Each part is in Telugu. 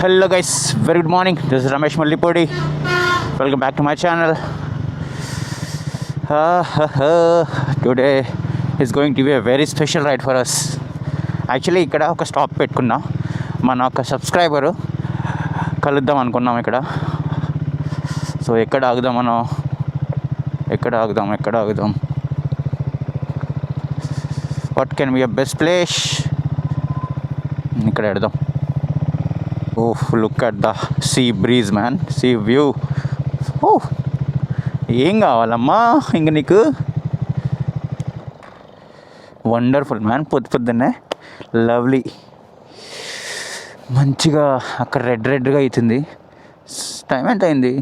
Hello guys, very good morning. This is Ramesh Mallipodi. Welcome back to my channel. Today is going to be a very special ride for us. Actually ఇక్కడ ఒక స్టాప్ పెట్టుకున్నా, మన ఒక సబ్స్క్రైబరు కలుద్దాం అనుకున్నాం ఇక్కడ. సో ఎక్కడ ఆగుదాం మనం, ఎక్కడ ఆగుదాం what can be a best place? ఇక్కడ పెడదాం. Oh, look at the sea breeze, man. Sea view. Oh, ఏం కావాలమ్మా ఇంక నీకు? Wonderful man. పొద్దున్నే లవ్లీ, మంచిగా అక్కడ రెడ్గా అవుతుంది. టైం ఎంత అయింది?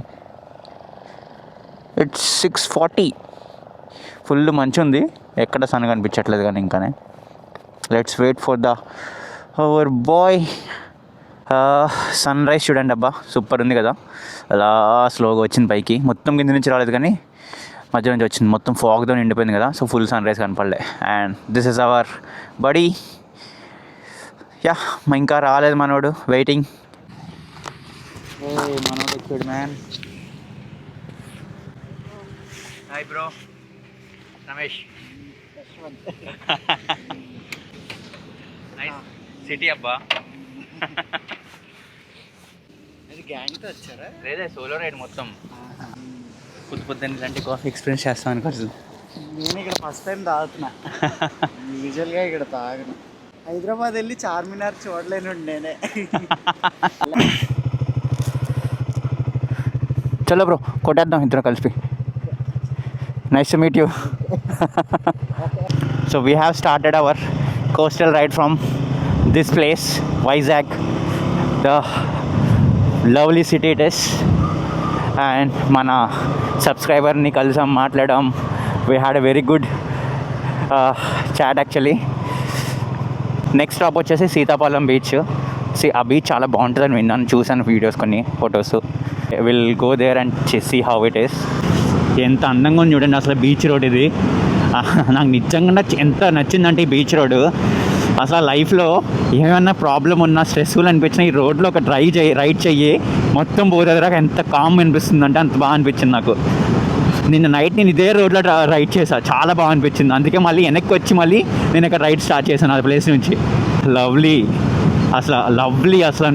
ఇట్స్ 6:40. ఫుల్ మంచి ఉంది, ఎక్కడ సన్ కనిపించట్లేదు కానీ ఇంకానే. Let's wait for the hour boy. Sunrise చూడండి అబ్బా, సూపర్ ఉంది కదా. అలా స్లోగా వచ్చింది పైకి, మొత్తం కింద నుంచి రాలేదు కానీ మధ్య నుంచి వచ్చింది. మొత్తం ఫాగ్తో నిండిపోయింది కదా, సో ఫుల్ సన్ రైజ్ కనపడలే. And this is our buddy. Yeah, ఇంకా రాలేదు మనోడు, వెయిటింగ్. మనోడు వచ్చాడు man. Hi bro, Ramesh. Nice city అబ్బా. గ్యాంగ్తో వచ్చారా? లేదా సోలో రైడ్ మొత్తం. పొద్దున్న ఇలాంటి కాఫీ ఎక్స్పీరియన్స్ చేస్తాను అనుకోవచ్చు. నేను ఇక్కడ ఫస్ట్ టైం తాగుతున్నా. యూజువల్గా ఇక్కడ తాగను. హైదరాబాద్ వెళ్ళి చార్మినార్ చూడలేను నేనే. చలో బ్రో, కొట్టేద్దాం ఇద్దరు కలిసి. Nice to meet you. So we have started our coastal ride from this place, Vizag, the lovely city it is. And మన సబ్స్క్రైబర్ని కలిసాం, మాట్లాడాం. We had a very good chat actually. Next stop వచ్చేసి సీతాపాలెం బీచ్. ఆ బీచ్ చాలా బాగుంటుందని విన్నాను, చూసాను వీడియోస్, కొన్ని photos. Will go there and see how it is. ఎంత అందంగా ఉంది చూడండి అసలు బీచ్ రోడ్ ఇది. నాకు నిజంగా ఎంత నచ్చిందంటే ఈ బీచ్ రోడ్. అసలు లైఫ్లో ఏమైనా ప్రాబ్లం ఉన్నా, స్ట్రెస్ఫుల్ అనిపించినా ఈ రోడ్లో ఒక రైడ్ చెయ్యి, మొత్తం పోదేదాకా ఎంత కామ్ అనిపిస్తుంది అంటే అంత బాగా అనిపించింది నాకు. నిన్న నైట్ నేను ఇదే రోడ్లో రైడ్ చేశాను, చాలా బాగా అనిపించింది. అందుకే మళ్ళీ వెనక్కి వచ్చి మళ్ళీ నేను ఇక్కడ రైడ్ స్టార్ట్ చేశాను ఆ ప్లేస్ నుంచి. లవ్లీ అసలు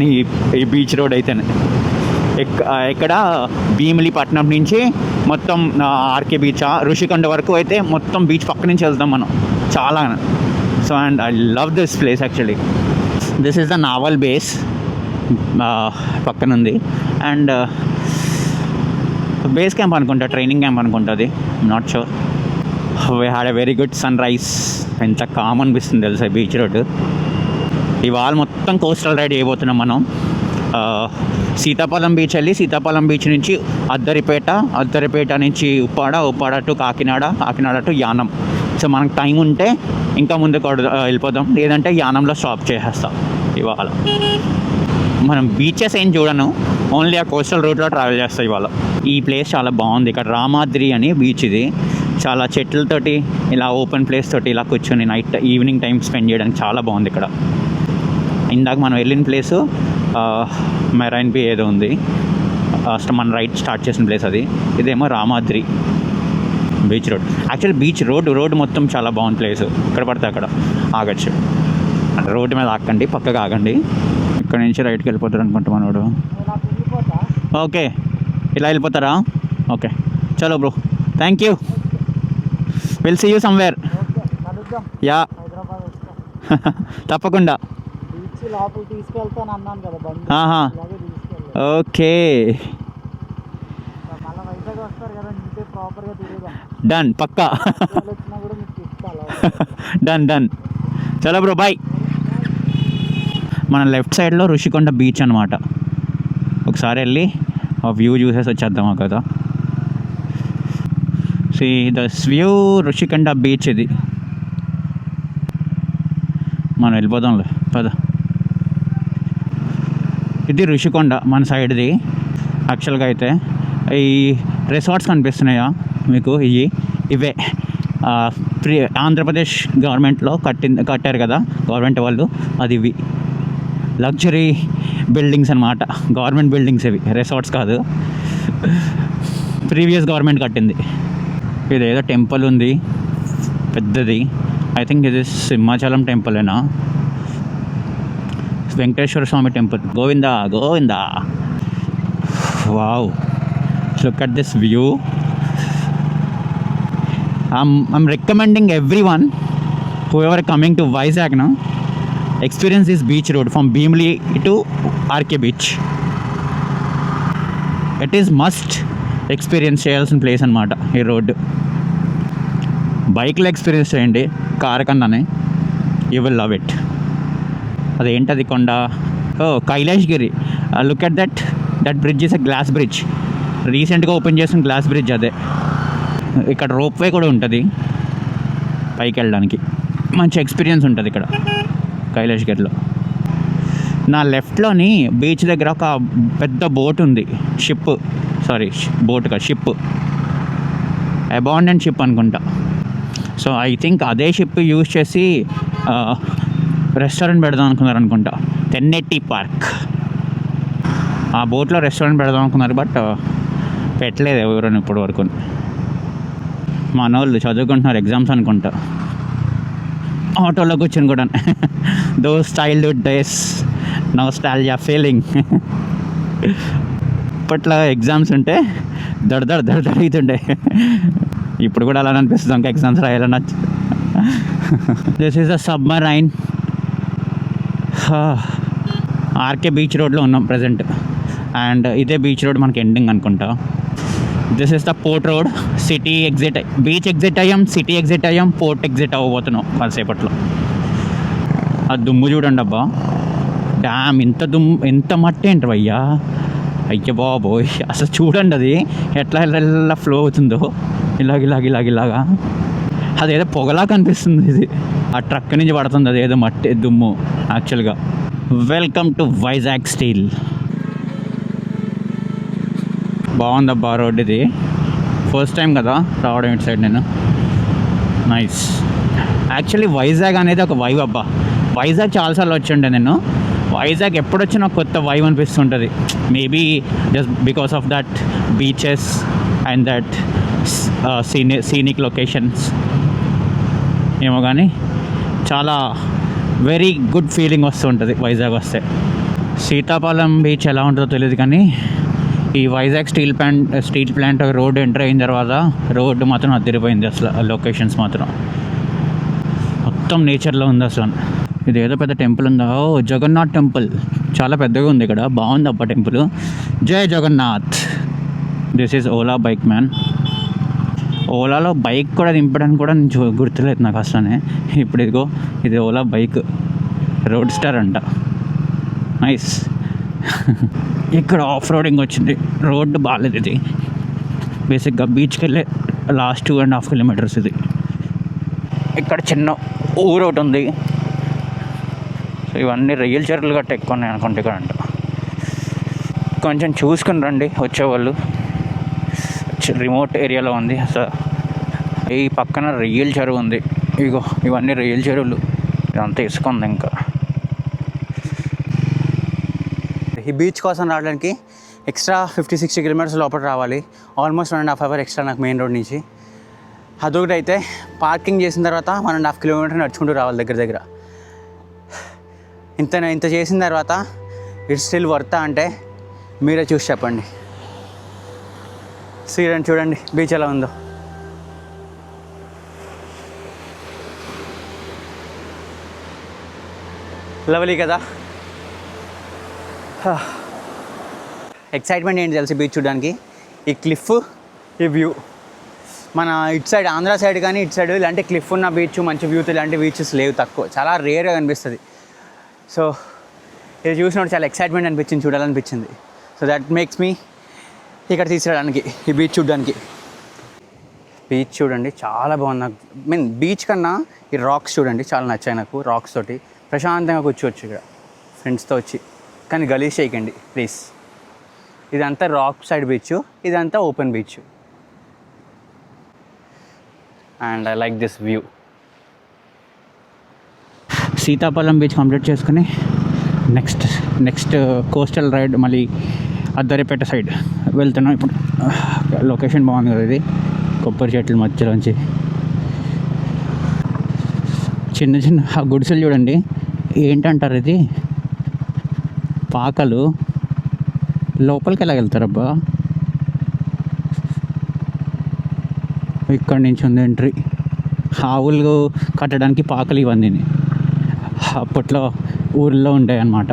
ఈ బీచ్ రోడ్ అయితేనే. ఇక్కడ భీమిలీపట్నం నుంచి మొత్తం ఆర్కే బీచ్, ఋషికొండ వరకు అయితే మొత్తం బీచ్ పక్క నుంచి వెళ్తాం మనం చాలా. So and I love this place actually. This is the naval base, పక్కనుంది. అండ్ బేస్ క్యాంప్ అనుకుంటా, ట్రైనింగ్ క్యాంప్ అనుకుంటా అది, not sure. We had a very good sunrise. ఎంత కామ్ అనిపిస్తుంది తెలుసా బీచ్ రోడ్. ఇవాళ మొత్తం కోస్టల్ రైడ్ చేయబోతున్నాం మనం. సీతాపాలెం బీచ్ వెళ్ళి, సీతాపాలెం బీచ్ నుంచి అద్దరిపేట నుంచి Uppada to Kakinada to Yanam. So మనకు టైం ఉంటే ఇంకా ముందుకు వెళ్ళిపోదాం, లేదంటే యానంలో స్టాప్ చేసేస్తాం. ఇవాళ మనం బీచెస్ ఏం చూడను, ఓన్లీ ఆ కోస్టల్ రూట్లో ట్రావెల్ చేస్తాం ఇవాళ. ఈ ప్లేస్ చాలా బాగుంది. ఇక్కడ రామాద్రి అని బీచ్ ఇది. చాలా చెట్లతోటి ఇలా ఓపెన్ ప్లేస్ తోటి ఇలా కూర్చొని ఈవినింగ్ టైం స్పెండ్ చేయడానికి చాలా బాగుంది ఇక్కడ. ఇందాక మనం వెళ్ళిన ప్లేసు మెరైన్ బీ ఏదో ఉంది, మనం రైడ్ స్టార్ట్ చేసిన ప్లేస్ అది. ఇదేమో Ramadri beach road. Actually beach road మొత్తం చాలా బాగుంది ప్లేస్. ఇక్కడ పడితే అక్కడ ఆగచ్చు, రోడ్డు మీద ఆగండి, పక్కగా ఆగండి. ఇక్కడ నుంచి రైట్కి వెళ్ళిపోతారు అనుకుంటా మనోడు. ఓకే, ఇలా వెళ్ళిపోతారా? ఓకే, చలో bro, thank you. Will see you somewhere. Yeah, తప్పకుండా. ఓకే, డన్, పక్కా. డన్. చలో బ్రో, బాయ్. మన లెఫ్ట్ సైడ్లో ఋషికొండ బీచ్ అనమాట. ఒకసారి వెళ్ళి ఆ వ్యూ చూసేసి వచ్చేద్దామా కదా. See this view, Rushikonda beach ఇది. మనం వెళ్ళిపోదాంలే పద. ఇది ఋషికొండ మన సైడ్ది. యాక్చువల్గా అయితే ఈ రిసార్ట్స్ కనిపిస్తున్నాయా మీకు? ఇవే ఆంధ్రప్రదేశ్ గవర్నమెంట్లో కట్టారు కదా గవర్నమెంట్ వాళ్ళు, అది ఇవి లగ్జరీ బిల్డింగ్స్ అనమాట, గవర్నమెంట్ బిల్డింగ్స్ ఇవి, రిసార్ట్స్ కాదు, ప్రీవియస్ గవర్నమెంట్ కట్టింది. ఇదేదో టెంపుల్ ఉంది పెద్దది, ఐ థింక్ ఇది సింహాచలం టెంపులేనా, Venkateswara Swamy temple. Govinda Govinda. Wow, look at this view. I'm recommending everyone, whoever coming to Vizag now, experience this beach road from Bhimli to RK Beach. It is must experience చేయాల్సిన ప్లేస్ అనమాట ఈ రోడ్డు. బైక్లో ఎక్స్పీరియన్స్ చేయండి కార్ కన్నానే, యూ విల్ లవ్ ఇట్. అదేంటది కొండ, Kailashgiri. Look at that bridge is a glass bridge, రీసెంట్గా ఓపెన్ చేసిన గ్లాస్ బ్రిడ్జ్ అదే. ఇక్కడ రోప్వే కూడా ఉంటుంది పైకి వెళ్ళడానికి, మంచి ఎక్స్పీరియన్స్ ఉంటుంది ఇక్కడ కైలాష్గిరిలో. నా లెఫ్ట్లోని బీచ్ దగ్గర ఒక పెద్ద బోట్ ఉంది, షిప్ అబాండెంట్ షిప్ అనుకుంటా. సో ఐ థింక్ అదే షిప్ యూజ్ చేసి రెస్టారెంట్ పెడదాం అనుకున్నారు అనుకుంటా, 1080 పార్క్. ఆ బోట్లో రెస్టారెంట్ పెడదాం అనుకున్నారు, బట్ పెట్టలేదు ఎవరైనా ఇప్పటి వరకు. మన వాళ్ళు చదువుకుంటున్నారు, ఎగ్జామ్స్ అనుకుంటా. ఆటోలో కూర్చొని కూడా those childhood days, nostalgia feeling. ఇప్పట్లో ఎగ్జామ్స్ ఉంటే దడ అవుతుండే, ఇప్పుడు కూడా అలానే అనిపిస్తుంది ఇంకా ఎగ్జామ్స్ రాయాలన్న. This is a submarine. RK beach రోడ్లో ఉన్నాం ప్రజెంట్, అండ్ ఇదే బీచ్ రోడ్ మనకి ఎండింగ్ అనుకుంటా. This is the port road. City exit, beach exit అయ్యాం, సిటీ ఎగ్జిట్ అయ్యాం, పోర్ట్ ఎగ్జిట్ అవ్వబోతున్నాం కాసేపట్లో. ఆ దుమ్ము చూడండి అబ్బా, డ్యామ్ ఇంత ఎంత మట్టి ఏంటి అయ్యా, అయ్య బాబోయ్. అసలు చూడండి అది ఎట్లా ఫ్లో అవుతుందో, ఇలాగా. అదేదో పొగలా కనిపిస్తుంది ఇది, ఆ ట్రక్ నుంచి పడుతుంది అదేదో మట్టి దుమ్ము యాక్చువల్గా. Welcome to Vizag steel. బాగుందబ్బా రోడ్ ఇది, ఫస్ట్ టైం కదా రావడం ఇటు సైడ్ నేను. నైస్. యాక్చువల్లీ వైజాగ్ అనేది ఒక వైవ్ అబ్బా. వైజాగ్ చాలాసార్లు వచ్చిండే నేను. వైజాగ్ ఎప్పుడు వచ్చినా కొత్త వైవ్ అనిపిస్తుంటుంది. Maybe just because of that beaches and that scenic locations ఏమో, కానీ చాలా వెరీ గుడ్ ఫీలింగ్ వస్తుంటుంది వైజాగ్ వస్తే. సీతాపాలెం బీచ్ ఎలా ఉంటుందో తెలియదు, కానీ ఈ Vizag steel plant road enter అయిన తర్వాత రోడ్డు మాత్రం అదిరిపోయింది అసలు. లొకేషన్స్ మాత్రం మొత్తం నేచర్లో ఉంది అసలు. ఇది ఏదో పెద్ద టెంపుల్ ఉందా, ఓ జగన్నాథ్ టెంపుల్, చాలా పెద్దగా ఉంది ఇక్కడ, బాగుంది అబ్బా టెంపుల్. జై Jagannath. This is Ola bike man. ఓలాలో బైక్ కూడా దింపడానికి కూడా నేను గుర్తులేదు నాకు అసలనే. ఇప్పుడు ఇదిగో ఇది ఓలా బైక్, రోడ్ స్టార్ అంట. నైస్. ఇక్కడ ఆఫ్ రోడింగ్ వచ్చింది, రోడ్డు బాగాలేదు ఇది. బేసిక్గా బీచ్కి వెళ్ళే లాస్ట్ 2.5 కిలోమీటర్స్ ఇది. ఇక్కడ చిన్న ఊరు ఒకటి ఉంది. సో ఇవన్నీ రియల్ చెరువులు గట్ట ఎక్కువ ఉన్నాయి అనుకుంటే ఇక్కడ అంట. కొంచెం చూసుకుని రండి వచ్చేవాళ్ళు, రిమోట్ ఏరియాలో ఉంది అసలు. ఈ పక్కన రియల్ చెరువు ఉంది, ఇగో ఇవన్నీ రియల్ చెరువులు, ఇదంతా ఇసుక ఉంది. ఇంకా ఈ బీచ్ కోసం రావడానికి ఎక్స్ట్రా 50-60 కిలోమీటర్స్ లోపల రావాలి. ఆల్మోస్ట్ 1.5 అవర్ ఎక్స్ట్రా నాకు మెయిన్ రోడ్ నుంచి. అదొకటి అయితే పార్కింగ్ చేసిన తర్వాత 1.5 కిలోమీటర్ నడుచుకుంటూ రావాలి దగ్గర. ఇంత చేసిన తర్వాత ఇట్స్ స్టిల్ వర్తా అంటే మీరే చూసి చెప్పండి. చూడండి బీచ్ ఎలా ఉందో. లవ్లీ కదా. ఎక్సైట్మెంట్ ఏంటి తెలిసి బీచ్ చూడడానికి, ఈ క్లిఫ్, ఈ వ్యూ. మన ఇటు సైడ్ ఆంధ్ర సైడ్ కానీ ఇటు సైడ్ ఇలాంటి క్లిఫ్ ఉన్న బీచ్, మంచి వ్యూతో ఇలాంటి బీచెస్ లేవు, తక్కువ, చాలా రేర్గా కనిపిస్తుంది. సో ఇది చూసినప్పుడు చాలా ఎక్సైట్మెంట్ అనిపించింది, చూడాలనిపించింది. సో దట్ మేక్స్ మీ ఇక్కడ తీసుకురావడానికి, ఈ బీచ్ చూడడానికి. బీచ్ చూడండి చాలా బాగుంది నాకు. బీచ్ కన్నా ఈ రాక్స్ చూడండి చాలా నచ్చాయి నాకు. రాక్స్ తోటి ప్రశాంతంగా కూర్చోవచ్చు ఇక్కడ ఫ్రెండ్స్తో వచ్చి. కానీ గలీజ్ చేయకండి ప్లీజ్. ఇదంతా రాక్ సైడ్ బీచ్, ఇదంతా open beach. And I like this view. సీతాఫలం బీచ్ కంప్లీట్ చేసుకుని నెక్స్ట్ కోస్టల్ రైడ్ మళ్ళీ అద్దరిపేట సైడ్ వెళ్తున్నాం ఇప్పుడు. లొకేషన్ బాగుంది కదా ఇది, కొబ్బరి చెట్ల మధ్యలోంచి చిన్న ఆ గుడిసెలు చూడండి. ఏంటంటారు ఇది, పాకలు. లోపలికి ఎలా వెళ్తారబ్బా? ఇక్కడి నుంచి ఉంది ఎంట్రీ. ఆవులు కట్టడానికి పాకలు ఇవన్నీ అప్పట్లో ఊర్లో ఉంటాయి అన్నమాట.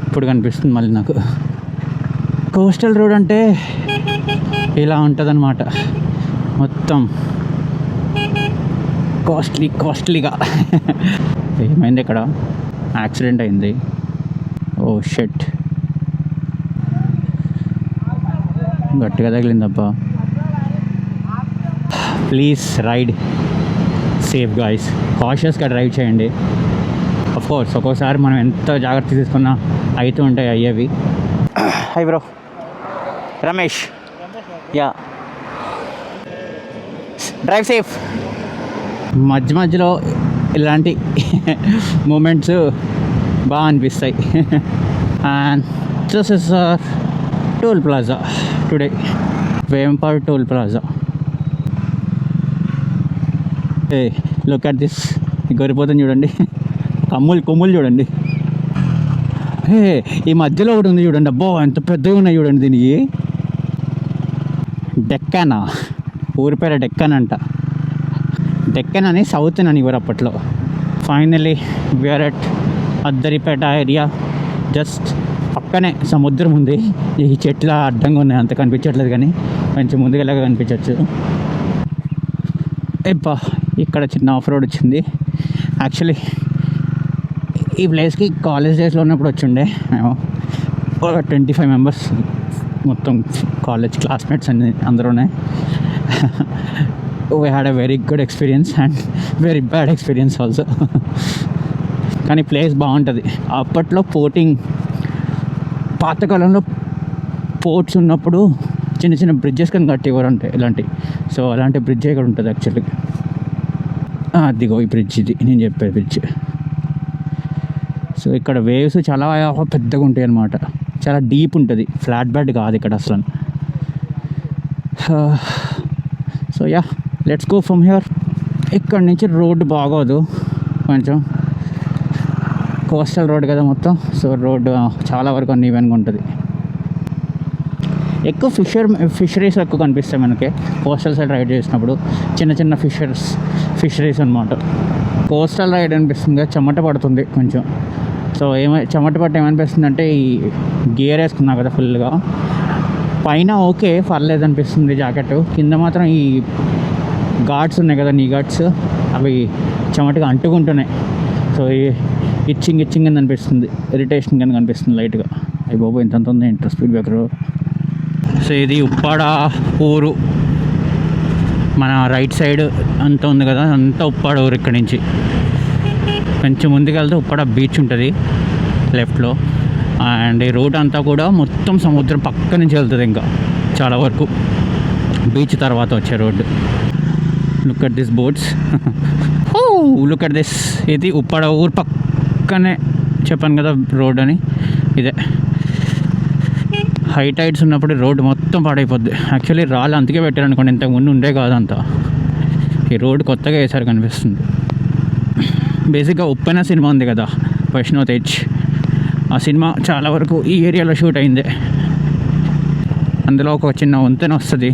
ఇప్పుడు కనిపిస్తుంది మళ్ళీ నాకు. కోస్టల్ రోడ్ అంటే ఇలా ఉంటుందన్నమాట, మొత్తం కాస్ట్లీగా. ఏమైంది ఇక్కడ? యాక్సిడెంట్ అయింది. ఓ షెట్, గట్టిగా తగిలిందబ్బా. ప్లీజ్ రైడ్ సేఫ్ గాయ్స్, కాషియస్గా డ్రైవ్ చేయండి. కోర్స్ ఒక్కోసారి మనం ఎంత జాగ్రత్త తీసుకున్నా అవుతూ ఉంటాయి అయ్యేవి. Hi bro, Ramesh. Yeah, drive safe. మధ్యలో ఇలాంటి మూమెంట్స్ బాగా అనిపిస్తాయి. And this is toll plaza today, Vempad toll plaza. ఏ లుక్ అట్ దిస్, గొరిపోతుంది చూడండి, కొమ్ములు చూడండి. ఈ మధ్యలో ఒకటి ఉంది చూడండి, అబ్బో ఎంత పెద్దగా ఉన్నాయి చూడండి. దీనికి డెక్కనా, ఊరి పేరు డెక్కన్ అంట. డెక్కన్ అని సౌత్ అని ఇవ్వరు అప్పట్లో. Finally we're at Addaripeta area. Just పక్కనే సముద్రం ఉంది. ఈ చెట్లు అడ్డంగా ఉన్నాయి, అంత కనిపించట్లేదు కానీ కొంచెం ముందుకెళ్ళగా కనిపించవచ్చు. ఎప్పా ఇక్కడ చిన్న ఆఫ్ రోడ్ వచ్చింది. యాక్చువల్లీ ఈ ప్లేస్కి కాలేజ్ డేస్లో ఉన్నప్పుడు వచ్చిండే మేము, 25 మెంబర్స్ మొత్తం కాలేజ్ క్లాస్మేట్స్ అన్ని అందరూనే. We had a very good experience and very bad experience also. కానీ ప్లేస్ బాగుంటుంది. అప్పట్లో పాతకాలంలో పోర్ట్స్ ఉన్నప్పుడు చిన్న బ్రిడ్జెస్ కానీ కట్టేవారు అంటే ఇలాంటి. సో అలాంటి బ్రిడ్జ్ ఇక్కడ ఉంటుంది యాక్చువల్లీ. అదిగో ఈ బ్రిడ్జ్, ఇది నేను చెప్పే బ్రిడ్జ్. సో ఇక్కడ వేవ్స్ చాలా పెద్దగా ఉంటాయి అన్నమాట, చాలా డీప్ ఉంటుంది, ఫ్లాట్ బెడ్ కాదు ఇక్కడ అసలు. So yeah, let's go from here. ఇక్కడ నుంచి రోడ్డు బాగోదు, కొంచెం కోస్టల్ రోడ్ కదా మొత్తం. సో రోడ్డు చాలా వరకు అన్ని ఈవెన్గా ఉంటుంది. ఎక్కువ ఫిషరీస్ ఎక్కువ కనిపిస్తాయి మనకి కోస్టల్ సైడ్ రైడ్ చేసినప్పుడు. చిన్న ఫిషరీస్ అనమాట. కోస్టల్ రైడ్ అనిపిస్తుంది, చెమట పడుతుంది కొంచెం. సో చెమట పట్టి ఏమనిపిస్తుంది అంటే, ఈ గేర్ వేసుకున్నా కదా ఫుల్గా, పైన ఓకే పర్లేదు అనిపిస్తుంది జాకెట్, కింద మాత్రం ఈ ఘాట్స్ ఉన్నాయి కదా, నీ ఘాట్స్, అవి చెమటగా అంటుకుంటున్నాయి. సో ఇచ్చింగ్ అని అనిపిస్తుంది, ఇరిటేషన్ కానీ కనిపిస్తుంది లైట్గా. అయ్యి బాబు ఇంత ఉంది ఏంటో స్పీడ్ బ్రేకర్. సో ఇది ఉప్పాడ ఊరు, మన రైట్ సైడ్ అంతా ఉంది కదా, అంతా ఉప్పాడ ఊరు. ఇక్కడి నుంచి కొంచెం ముందుకు వెళ్తే ఉప్పాడ బీచ్ ఉంటుంది లెఫ్ట్లో. అండ్ ఈ రోడ్ అంతా కూడా మొత్తం సముద్రం పక్క నుంచి వెళ్తుంది, ఇంకా చాలా వరకు బీచ్ తర్వాత వచ్చే road. Look at this boats, look at this. ఇది ఉప్పాడ ఊరు పక్కనే చెప్పాను కదా రోడ్ అని. ఇదే హై టైడ్స్ ఉన్నప్పుడు రోడ్డు మొత్తం పాడైపోద్ది. యాక్చువల్లీ రాళ్ళు అందుకే పెట్టారు అనుకోండి, ఇంతకుముందు ఉండే కాదంతా. ఈ రోడ్డు కొత్తగా వేసారు కనిపిస్తుంది. బేసిక్గా ఉప్పెన సినిమా ఉంది కదా, వైష్ణవ్ తేజ్, ఆ సినిమా చాలా వరకు ఈ ఏరియాలో షూట్ అయిందే. అందులో ఒక చిన్న వంతెన వస్తుంది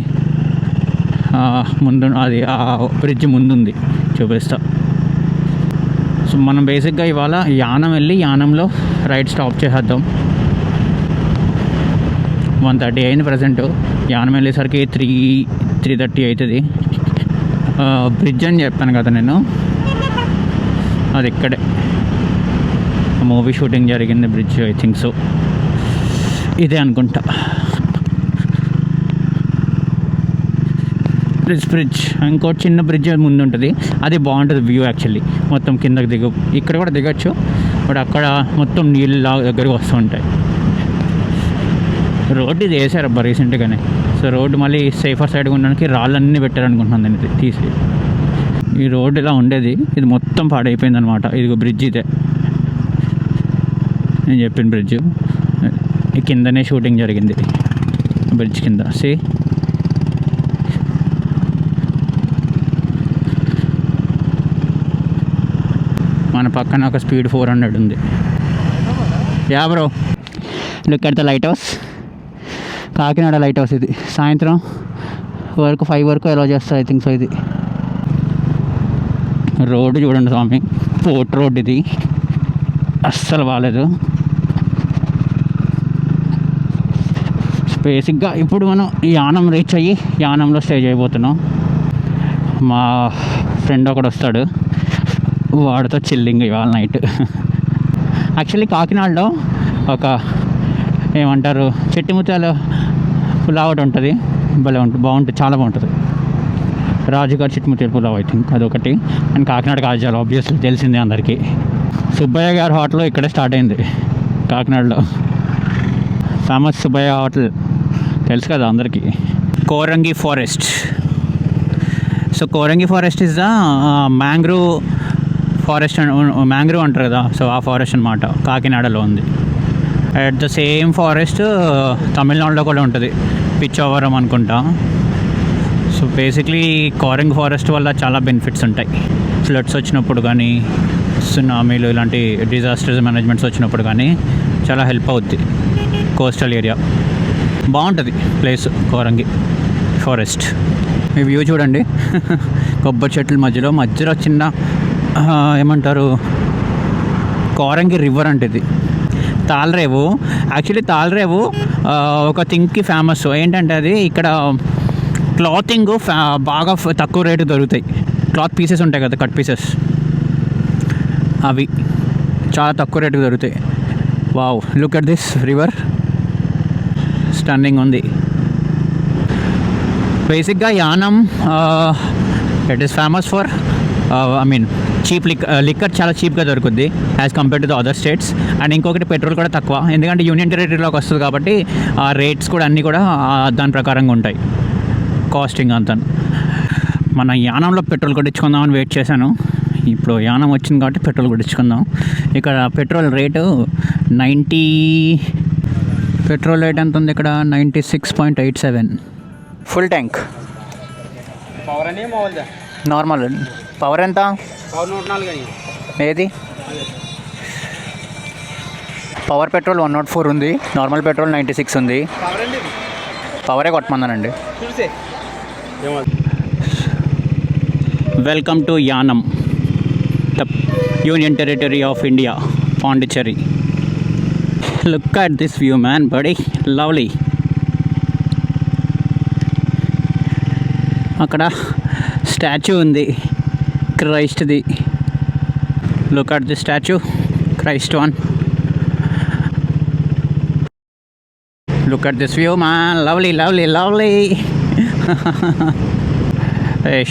ముందు, అది ఆ బ్రిడ్జ్ ముందుంది, చూపిస్తా. సో మనం బేసిక్గా ఇవాళ యానం వెళ్ళి యానంలో రైడ్ స్టాప్ చేసేద్దాం. 1:30 అయింది ప్రజెంట్. యానం వెళ్ళేసరికి 3:30 అవుతుంది. బ్రిడ్జ్ అని చెప్పాను కదా నేను, అది ఇక్కడే మూవీ షూటింగ్ జరిగింది బ్రిడ్జ్, ఐ థింక్ సో ఇదే అనుకుంటా. బ్రిడ్జ్ ఇంకోటి చిన్న బ్రిడ్జ్ ముందు ఉంటుంది, అది బాగుంటుంది వ్యూ యాక్చువల్లీ. మొత్తం కిందకి ఇక్కడ కూడా దిగచ్చు, బట్ అక్కడ మొత్తం నీళ్ళు దగ్గరికి వస్తూ ఉంటాయి. రోడ్డు ఇది వేసారబ్బా రీసెంట్గానే. సో రోడ్డు మళ్ళీ సేఫర్ సైడ్గా ఉండడానికి రాళ్ళన్నీ పెట్టారనుకుంటున్నాను దాన్ని తీసి. ఈ రోడ్డు ఇలా ఉండేది, ఇది మొత్తం పాడైపోయింది అనమాట. ఇది బ్రిడ్జ్ ఇదే, నేను చెప్పిన బ్రిడ్జ్ ఈ కిందనే షూటింగ్ జరిగింది, బ్రిడ్జ్ కింద. సి మన పక్కన ఒక స్పీడ్ 400 ఉంది. Yeah bro, look at the light house. Kakinada light house ఇది. సాయంత్రం వరకు 5 వరకు అలా చేస్తారు ఐ థింక్ సో. ఇది రోడ్డు చూడండి స్వామి, పోర్ట్ రోడ్ ఇది, అస్సలు బాగాలేదు. బేసిక్గా ఇప్పుడు మనం యానం రీచ్ అయ్యి యానంలో స్టే చేయబోతున్నాం. మా ఫ్రెండ్ ఒకడు వస్తాడు, వాడితో చిల్లింగ్ ఇవాళ నైట్. యాక్చువల్లీ కాకినాడలో ఒక ఏమంటారు చెట్టిముత్యాల పులావ్ ఒకటి ఉంటుంది, భలే ఉంటుంది, బాగుంటుంది, చాలా బాగుంటుంది. రాజుగారి చిట్టిముత్యాల పులావ్ ఐ థింక్ అదొకటి. అండ్ కాకినాడ కాజాలు ఆబ్వియస్లీ తెలిసిందే అందరికీ. సుబ్బయ్య గారి హోటల్ ఇక్కడే స్టార్ట్ అయింది కాకినాడలో. ఫేమస్ సుబ్బయ్య హోటల్ తెలుసు కదా అందరికీ. Coringa forest. So Coringa forest is the mangrove forest, mangrove అంటారు కదా, సో ఆ ఫారెస్ట్ అనమాట కాకినాడలో ఉంది. అట్ ద సేమ్ ఫారెస్ట్ తమిళనాడులో కూడా ఉంటుంది, పిచ్చవరం అనుకుంటా. సో బేసిక్లీ కోరంగి ఫారెస్ట్ వల్ల చాలా బెనిఫిట్స్ ఉంటాయి. ఫ్లడ్స్ వచ్చినప్పుడు కానీ, సునామీలు ఇలాంటి డిజాస్టర్స్ మేనేజ్మెంట్స్ వచ్చినప్పుడు కానీ చాలా హెల్ప్ అవుద్ది. కోస్టల్ ఏరియా బాగుంటుంది ప్లేస్ కోరంగి ఫారెస్ట్. ఈ వ్యూ చూడండి, కొబ్బరి చెట్ల మధ్యలో చిన్న ఏమంటారు కోరంగి రివర్ అంటే ఇది తాళరేవు. యాక్చువల్లీ తాళరేవు ఒక థింగ్కి ఫేమస్ ఏంటంటే అది ఇక్కడ క్లాతింగ్ బాగా తక్కువ రేటు దొరుకుతాయి. క్లాత్ పీసెస్ ఉంటాయి కదా, కట్ పీసెస్, అవి చాలా తక్కువ రేటుకి దొరుకుతాయి. Wow, look at this river, stunning ఉంది. బేసిక్గా Yanam it is famous for I mean cheap liquor చాలా చీప్గా దొరుకుద్ది as compare to the other states. And ఇంకొకటి పెట్రోల్ కూడా తక్కువ, ఎందుకంటే యూనియన్ టెరిటరీలోకి వస్తుంది కాబట్టి ఆ రేట్స్ కూడా అన్నీ కూడా దాని ప్రకారంగా ఉంటాయి, కాస్టింగ్ అంతా. మన యానంలో పెట్రోల్ కొట్టించుకుందామని వెయిట్ చేశాను. ఇప్పుడు యానం వచ్చింది కాబట్టి పెట్రోల్ కొట్టించుకుందాం. ఇక్కడ పెట్రోల్ రేటు 90, పెట్రోల్ రేట్ ఎంత ఉంది ఇక్కడ 96.87 ఫుల్ ట్యాంక్. నార్మల్ పవర్ ఎంత? ఏది పవర్ పెట్రోల్ 104 ఉంది, నార్మల్ పెట్రోల్ 96 ఉంది. పవరే కొట్టమన్నానండి. Welcome to Yanam, the union territory of India, Pondicherry. Look at this view man, buddy lovely. అక్కడ స్టాచ్యూ ఉంది క్రైస్ట్ది. Look at the statue, Christ one. Look at this view man, lovely lovely lovely.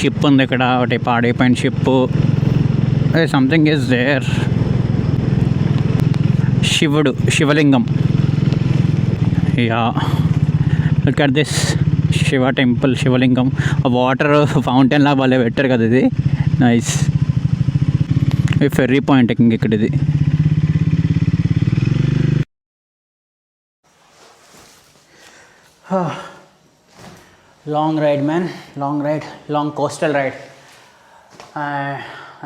Ship ఉంది ఇక్కడ, ఒకటి పాడైపోయిన షిప్. Something is there. శివుడు, శివలింగం. Yeah, look at this Shiva temple, శివలింగం. వాటర్ ఫౌంటైన్ లా వాళ్ళే పెట్టారు కదా, ఇది నైస్. ఈ ఫెర్రీ పాయింట్ ఇక్కడ ఇది. Long ride man, long ride, long coastal ride.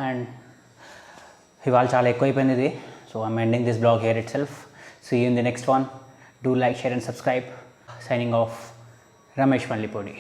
And ఇవాళ చాలా ఎక్కువైపోయింది ఇది. So I'm ending this blog here itself. See you in the next one. Do like, share and subscribe. Signing off, Ramesh Mallipodi.